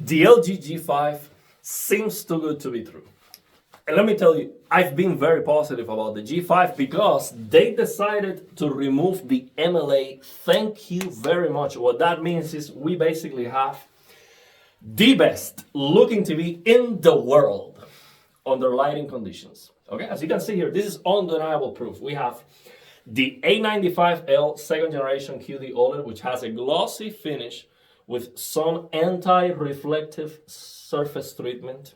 The LG G5 seems too good to be true. And let me tell you, I've been very positive about the G5 because they decided to remove the MLA. Thank you very much. What that means is we basically have the best looking TV in the world under lighting conditions. Okay, as you can see here, this is undeniable proof. We have the A95L second generation QD OLED, which has a glossy finish with some anti-reflective surface treatment.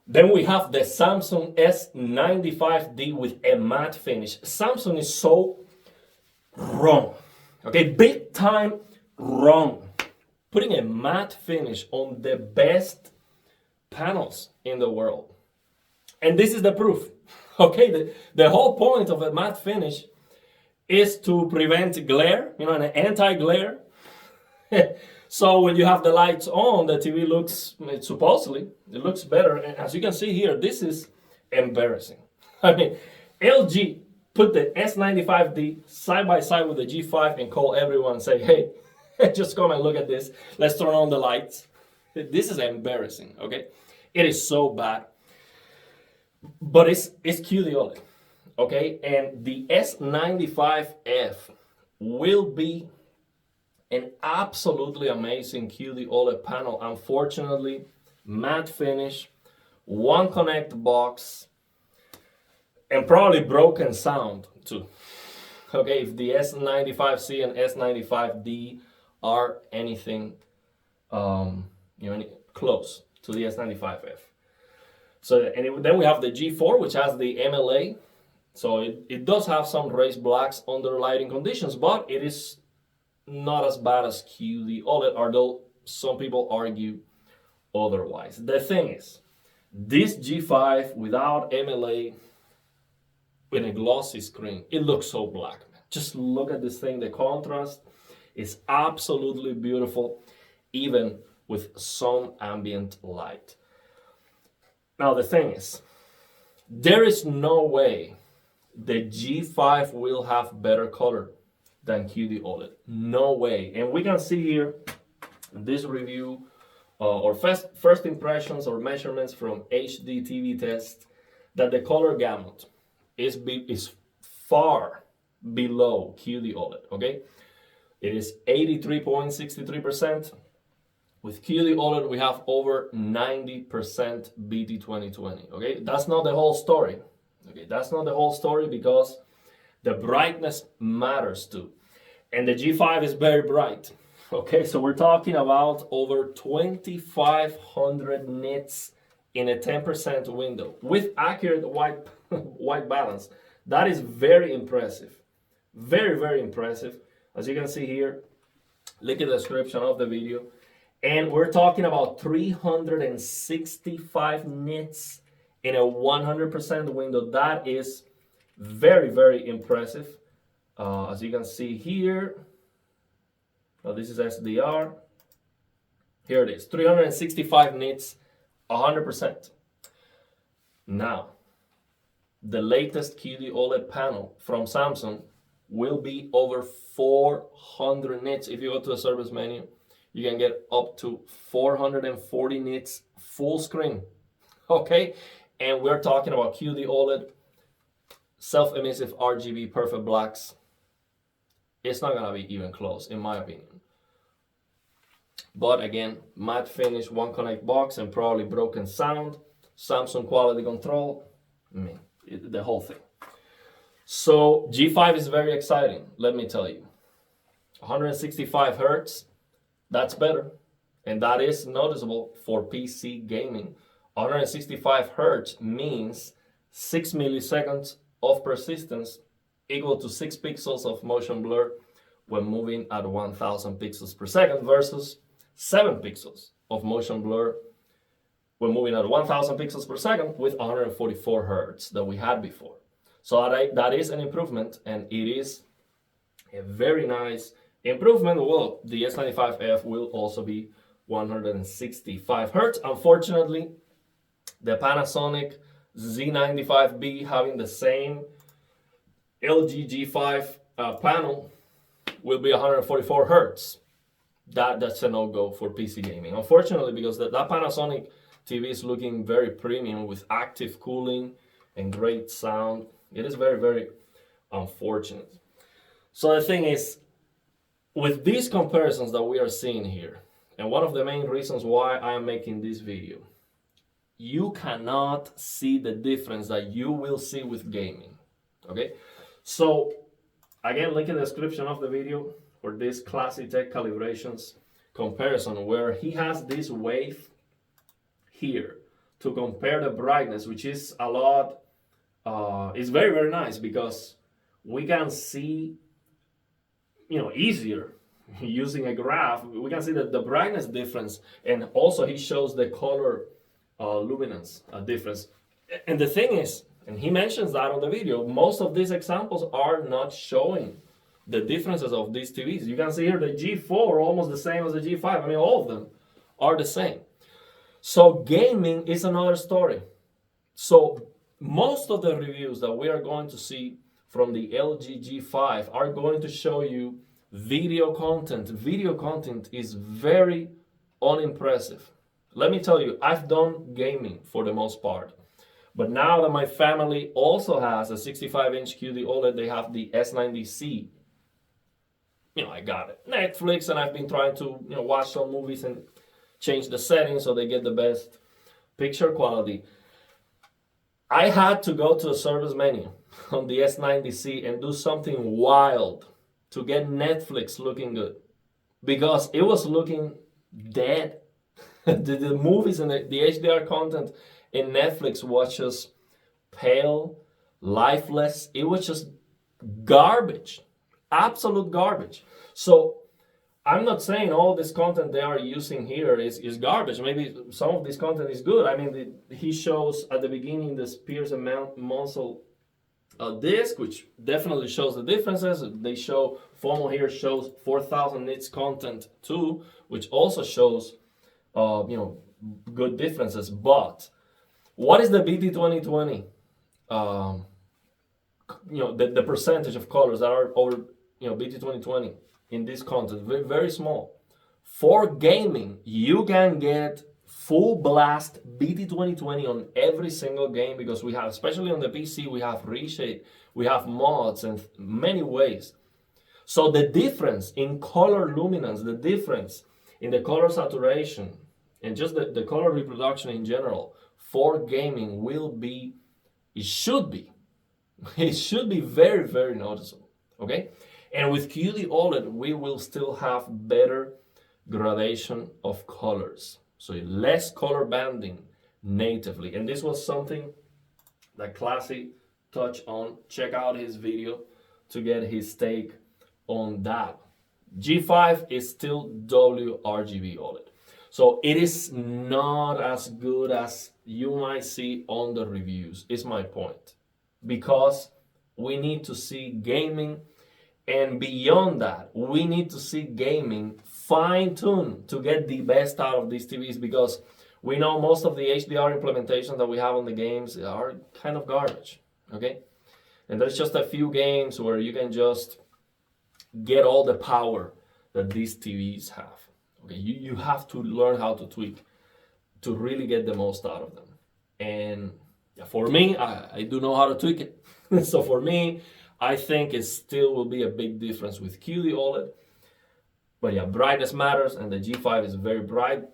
Then we have the Samsung S95D with a matte finish. Samsung is so wrong, okay, big time wrong, putting a matte finish on the best panels in the world. And this is the proof, okay? The whole point of a matte finish is to prevent glare, you know, an anti-glare. So when you have the lights on, the TV looks, supposedly, it looks better. And as you can see here, this is embarrassing. I mean, LG put the S95D side by side with the G5 and call everyone and say, hey, just come and look at this. Let's turn on the lights. This is embarrassing, okay? It is so bad. But it's QDOLED, okay? And the S95F will be an absolutely amazing QD OLED panel. Unfortunately, matte finish, one connect box, and probably broken sound too. Okay, if the S95C and S95D are anything, close to the S95F. So, then we have the G4, which has the MLA. So it does have some raised blacks under lighting conditions, but it is not as bad as QD OLED, although some people argue otherwise. The thing is, this G5 without MLA in a glossy screen, it looks so black, man. Just look at this thing. The contrast is absolutely beautiful, even with some ambient light. Now the thing is, there is no way the G5 will have better color than QD OLED. No way. And we can see here this review or first impressions or measurements from HD TV test that the color gamut is far below QD OLED, okay? It is 83.63%. With QD OLED, we have over 90% BT 2020, okay? That's not the whole story, okay? That's not the whole story because the brightness matters too. And the G5 is very bright. Okay, so we're talking about over 2,500 nits in a 10% window with accurate white balance. That is very impressive. Very, very impressive. As you can see here, link in the description of the video. And we're talking about 365 nits in a 100% window. That is very, very impressive. As you can see here, this is SDR. Here it is, 365 nits, 100%. Now, the latest QD OLED panel from Samsung will be over 400 nits. If you go to the service menu, you can get up to 440 nits full screen. Okay, and we're talking about QD OLED, self-emissive RGB, perfect blacks. It's not gonna be even close, in my opinion. But again, matte finish, one connect box, and probably broken sound. Samsung quality control, the whole thing. So G5 is very exciting, let me tell you. 165 hertz, that's better. And that is noticeable for PC gaming. 165 hertz means 6 milliseconds of persistence equal to 6 pixels of motion blur when moving at 1000 pixels per second versus 7 pixels of motion blur when moving at 1000 pixels per second with 144 hertz that we had before. So that is an improvement, and it is a very nice improvement. Well, the S95F will also be 165 hertz. Unfortunately, the Panasonic Z95B having the same LG G5 panel will be 144 hertz. that's a no-go for PC gaming. Unfortunately, because that Panasonic TV is looking very premium with active cooling and great sound. It is very, very unfortunate. So the thing is, with these comparisons that we are seeing here, and one of the main reasons why I am making this video, you cannot see the difference that you will see with gaming. Okay? So, again, link in the description of the video for this Classy Tech Calibrations comparison, where he has this wave here to compare the brightness, which is a lot, it's very, very nice because we can see, easier using a graph. We can see the brightness difference, and also he shows the color luminance difference. And the thing is, and he mentions that on the video, most of these examples are not showing the differences of these TVs. You can see here the G4 almost the same as the G5. I mean, all of them are the same. So gaming is another story. So most of the reviews that we are going to see from the LG G5 are going to show you video content. Video content is very unimpressive. Let me tell you, I've done gaming for the most part. But now that my family also has a 65-inch QD-OLED, they have the S90C. I got it. Netflix, and I've been trying to watch some movies and change the settings so they get the best picture quality. I had to go to the service menu on the S90C and do something wild to get Netflix looking good, because it was looking dead. the movies and the HDR content in Netflix was just pale, lifeless. It was just garbage, absolute garbage. So I'm not saying all this content they are using here is garbage. Maybe some of this content is good. I mean, he shows at the beginning the Spears and Monsell disc, which definitely shows the differences. They show, FOMO here shows 4,000 nits content too, which also shows, good differences. But what is the BT2020? The percentage of colors that are over, BT2020 in this content, very, very small. For gaming, you can get full blast BT2020 on every single game, because we have, especially on the PC, we have reshade, we have mods, and many ways. So the difference in color luminance, the difference in the color saturation, and just the color reproduction in general for gaming it should be very, very noticeable, okay? And with QD-OLED, we will still have better gradation of colors. So less color banding natively. And this was something that Classy touched on. Check out his video to get his take on that. G5 is still WRGB OLED. So it is not as good as you might see on the reviews, is my point. Because we need to see gaming, and beyond that, we need to see gaming fine-tuned to get the best out of these TVs, because we know most of the HDR implementations that we have on the games are kind of garbage, okay? And there's just a few games where you can just get all the power that these TVs have. Okay, you have to learn how to tweak to really get the most out of them. And for me, I do know how to tweak it. So for me, I think it still will be a big difference with QD-OLED. But yeah, brightness matters, and the G5 is very bright,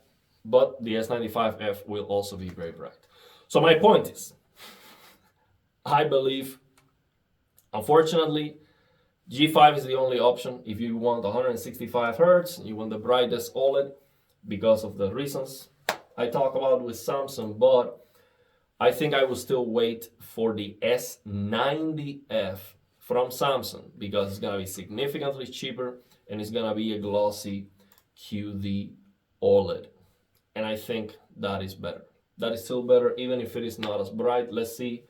but the S95F will also be very bright. So my point is, I believe, unfortunately, G5 is the only option if you want 165 Hz, you want the brightest OLED, because of the reasons I talk about with Samsung. But I think I will still wait for the S90F from Samsung, because it's going to be significantly cheaper and it's going to be a glossy QD OLED. And I think that is better. That is still better, even if it is not as bright. Let's see.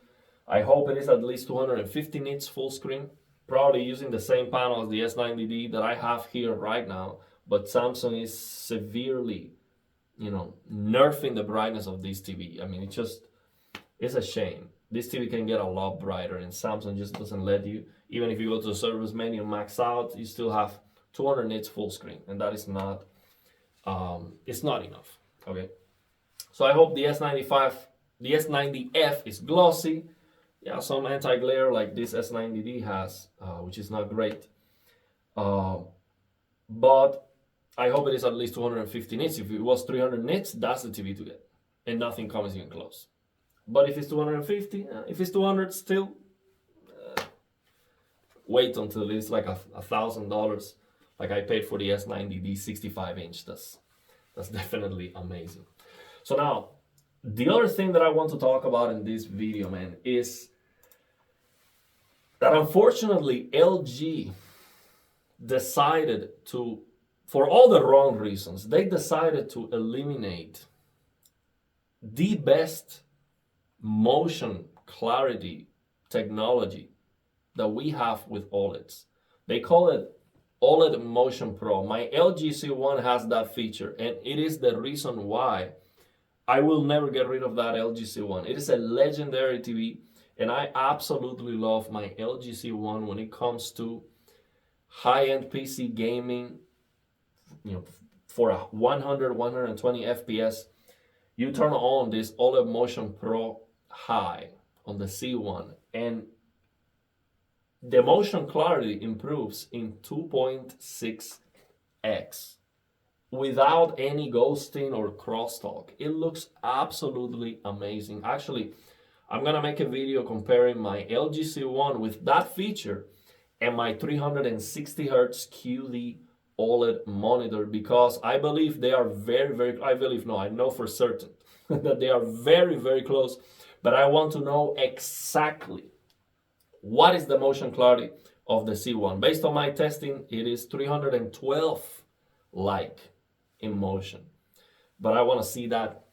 I hope it is at least 250 nits full screen. Probably using the same panel as the S90D that I have here right now. But Samsung is severely, nerfing the brightness of this TV. I mean, it's a shame. This TV can get a lot brighter, and Samsung just doesn't let you. Even if you go to the service menu and max out, you still have 200 nits full screen, and that is not it's not enough. Okay, so I hope the S90F is glossy. Yeah, some anti-glare like this S90D has, which is not great. But I hope it is at least 250 nits. If it was 300 nits, that's the TV to get, and nothing comes even close. But if it's 250, if it's 200, still wait until it's like $1,000, like I paid for the S90D 65-inch. That's definitely amazing. So now, the other thing that I want to talk about in this video, man, is that unfortunately LG decided to, for all the wrong reasons, they decided to eliminate the best motion clarity technology that we have with OLEDs. They call it OLED Motion Pro. My LG C1 has that feature, and it is the reason why I will never get rid of that LG C1. It is a legendary TV, and I absolutely love my LG C1 when it comes to high-end PC gaming. You know, for a 100, 120 FPS, you turn on this OLED Motion Pro High on the C1, and the motion clarity improves in 2.6x without any ghosting or crosstalk. It looks absolutely amazing. Actually, I'm gonna make a video comparing my LG C1 with that feature and my 360 Hz QD OLED monitor, because I believe they are I know for certain that they are very, very close, but I want to know exactly what is the motion clarity of the C1. Based on my testing, it is 312 like in motion, but I want to see that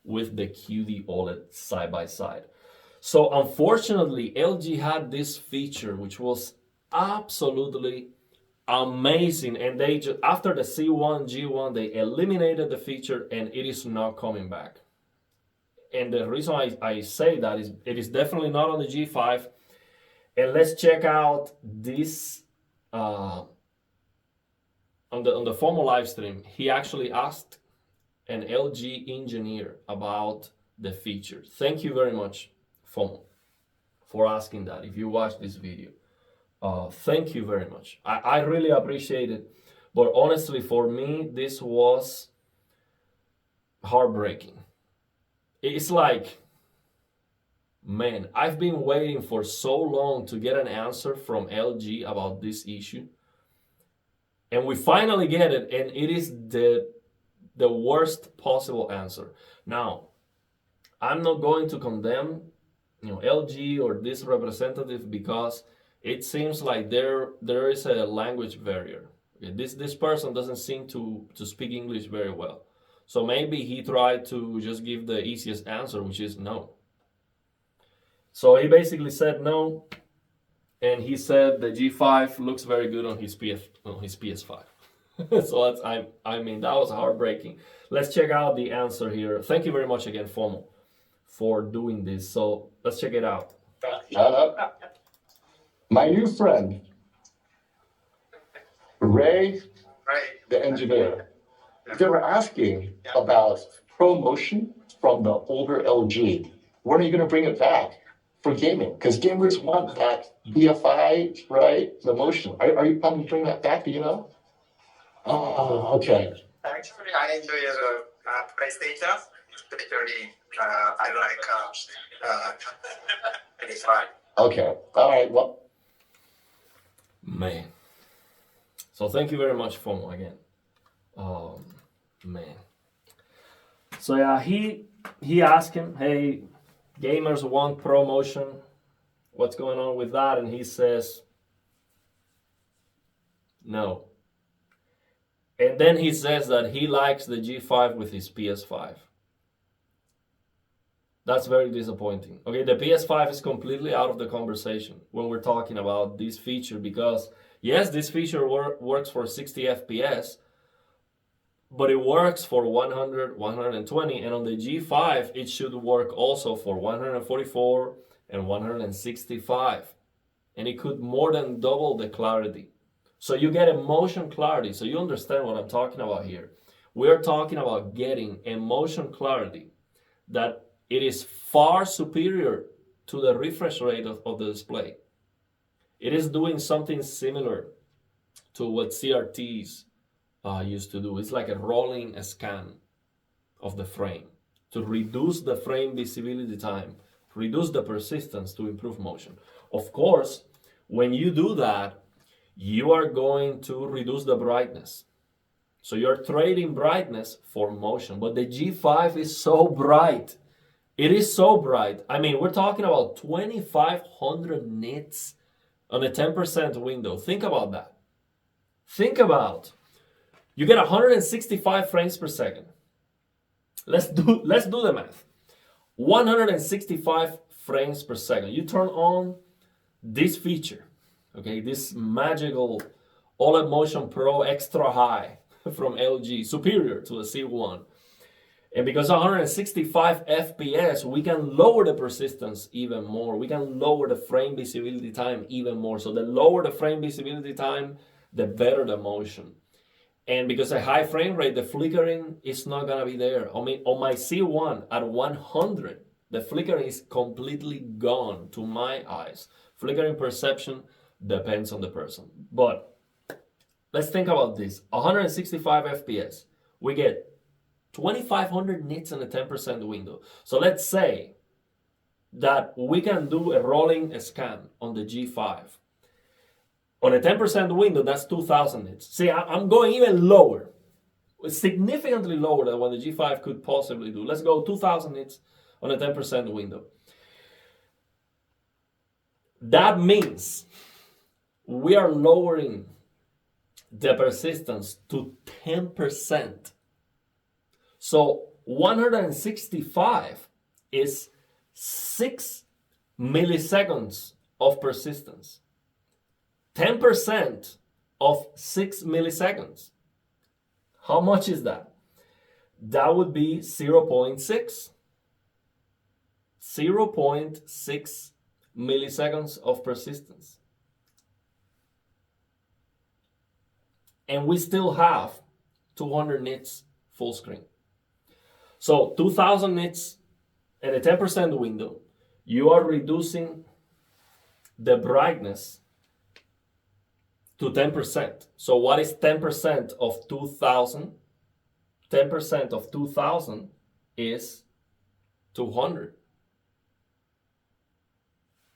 with the QD OLED side by side. So unfortunately, LG had this feature which was absolutely amazing, and they just, after the C1 G1, they eliminated the feature, and it is not coming back. And the reason I say that is it is definitely not on the G5. And let's check out this on the FOMO live stream. He actually asked an LG engineer about the feature. Thank you very much, FOMO, for asking that. If you watch this video, thank you very much. I really appreciate it. But honestly, for me, this was heartbreaking. It's like, man, I've been waiting for so long to get an answer from LG about this issue. And we finally get it, and it is the worst possible answer. Now, I'm not going to condemn, LG or this representative, because it seems like there is a language barrier. This person doesn't seem to speak English very well. So maybe he tried to just give the easiest answer, which is no. So he basically said no, and he said the G5 looks very good on his PS5. So I mean, that was heartbreaking. Let's check out the answer here. Thank you very much again, FOMO, for doing this. So let's check it out. My new friend, Ray, the engineer, they were asking about ProMotion from the older LG. When are you going to bring it back for gaming? Because gamers want that BFI, right? The motion. Are you planning to bring that back? Do you know? Oh, okay. Actually, I enjoy PlayStation. Especially, I like PS5. Okay. All right. Well, Man. So thank you very much, FOMO, again. Man. So yeah, he asked him, hey, gamers want ProMotion. What's going on with that? And he says, no. And then he says that he likes the G5 with his PS5. That's very disappointing. Okay, the PS5 is completely out of the conversation when we're talking about this feature, because yes, this feature works for 60 FPS, but it works for 100, 120, and on the G5, it should work also for 144 and 165. And it could more than double the clarity. So you get a motion clarity. So you understand what I'm talking about here. we're talking about getting a motion clarity that it is far superior to the refresh rate of the display. It is doing something similar to what CRTs used to do. It's like a rolling scan of the frame to reduce the frame visibility time, reduce the persistence to improve motion. Of course, when you do that, you are going to reduce the brightness. So you're trading brightness for motion, but the G5 is so bright. It is so bright. I mean, we're talking about 2,500 nits on a 10% window. Think about that. Think about, you get 165 frames per second. Let's do the math. 165 frames per second. You turn on this feature, okay, this magical OLED Motion Pro extra high from LG, superior to the C1. And because 165 FPS, we can lower the persistence even more. We can lower the frame visibility time even more. So the lower the frame visibility time, the better the motion. And because a high frame rate, the flickering is not gonna be there. I mean, on my C1 at 100, the flickering is completely gone to my eyes. Flickering perception depends on the person. But let's think about this. 165 FPS, we get 2,500 nits in a 10% window. So let's say that we can do a rolling scan on the G5. On a 10% window, that's 2,000 nits. See, I'm going even lower, significantly lower than what the G5 could possibly do. Let's go 2,000 nits on a 10% window. That means we are lowering the persistence to 10%. So 165 is 6 milliseconds of persistence. 10% of 6 milliseconds. How much is that? That would be 0.6. 0.6 milliseconds of persistence. And we still have 200 nits full screen. So 2,000 nits at a 10% window, you are reducing the brightness to 10%. So what is 10% of 2,000? 10% of 2,000 is 200.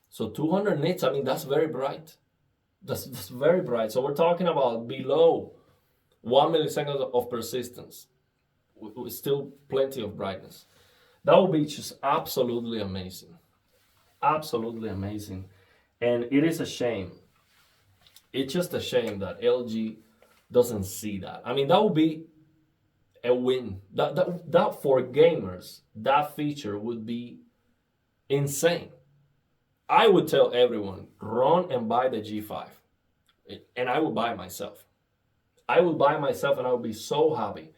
So 200 nits, I mean, that's very bright. That's very bright. So we're talking about below 1 millisecond of persistence, with still plenty of brightness. That would be just absolutely amazing. Absolutely amazing. And it is a shame. It's just a shame that LG doesn't see that. I mean, that would be a win. That for gamers, that feature would be insane. I would tell everyone, run and buy the G5. And I would buy it myself. I would buy myself and I would be so happy.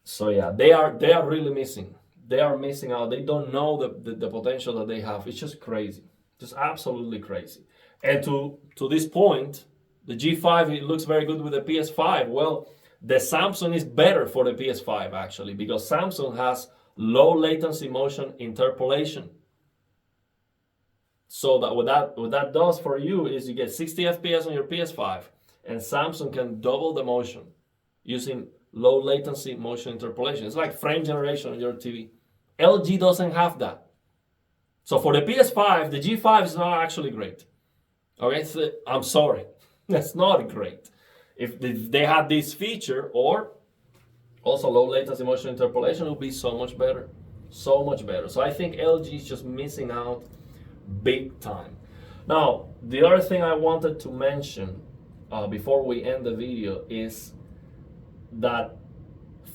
So yeah, they are really missing. They are missing out. They don't know the potential that they have. It's just crazy. Just absolutely crazy. And to this point, the G5, it looks very good with the PS5. Well, the Samsung is better for the PS5 actually, because Samsung has low latency motion interpolation. So that what that does for you is you get 60 FPS on your PS5, and Samsung can double the motion using low latency motion interpolation. It's like frame generation on your TV. LG doesn't have that. So for the PS5, the G5 is not actually great. Okay, so I'm sorry, that's not great. If they had this feature or also low latency motion interpolation, it would be so much better. So much better. So I think LG is just missing out big time. Now, the other thing I wanted to mention before we end the video is that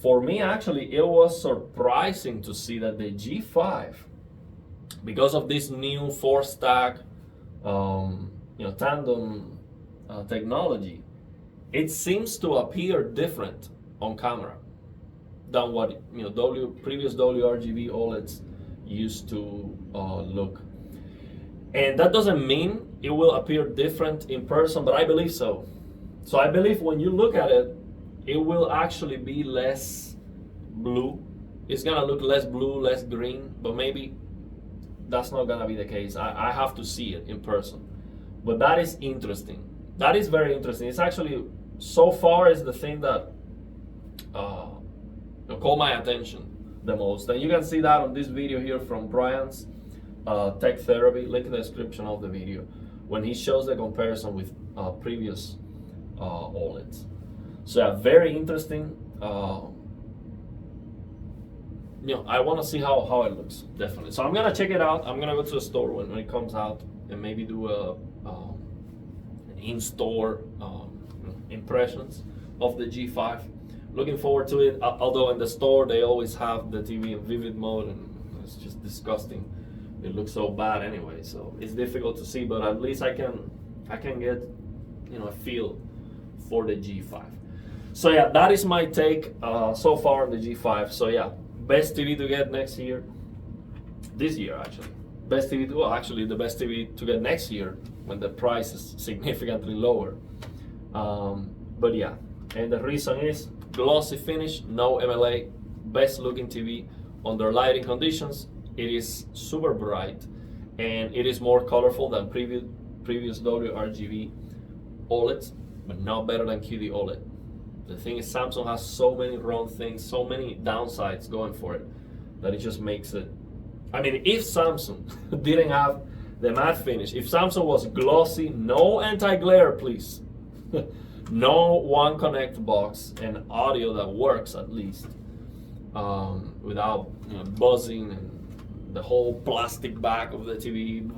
for me, actually, it was surprising to see that the G5, because of this new 4-stack tandem technology, it seems to appear different on camera than what previous WRGB OLEDs used to look. And that doesn't mean it will appear different in person, but I believe so. So I believe when you look at it, it will actually be less blue. It's gonna look less blue, less green, but maybe that's not gonna be the case. I have to see it in person. But that is interesting. That is very interesting. It's actually, so far, is the thing that caught my attention the most. And you can see that on this video here from Brian's Tech Therapy, link in the description of the video, when he shows the comparison with previous OLEDs. So yeah, very interesting. I want to see how it looks, definitely. So I'm gonna check it out. I'm gonna go to the store when it comes out and maybe do an in-store impressions of the G5. Looking forward to it. Although in the store they always have the TV in vivid mode, and it's just disgusting. It looks so bad anyway, so it's difficult to see. But at least I can get a feel for the G5. So yeah, that is my take so far on the G5. So yeah, best TV to get next year. This year actually. Best TV to the best TV to get next year when the price is significantly lower. But yeah, and the reason is glossy finish, no MLA, best looking TV under lighting conditions. It is super bright and it is more colorful than previous WRGB OLEDs, but not better than QD-OLED. The thing is, Samsung has so many wrong things, so many downsides going for it, that it just makes it. I mean, if Samsung didn't have the matte finish, if Samsung was glossy, no anti-glare, please. No one connect box and audio that works at least, without buzzing and the whole plastic back of the TV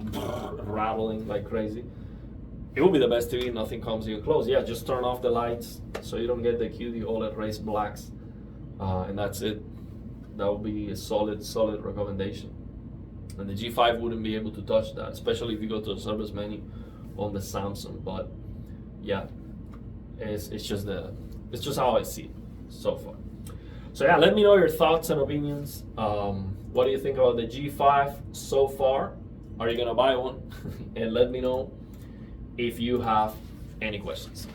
rattling like crazy. It will be the best TV, nothing comes even close. Yeah, just turn off the lights so you don't get the QD-OLED raised blacks, and that's it. That would be a solid recommendation. And the G5 wouldn't be able to touch that, especially if you go to the service menu on the Samsung. But yeah, it's just how I see it so far. So yeah, let me know your thoughts and opinions. What do you think about the G5 so far? Are you gonna buy one? And let me know if you have any questions.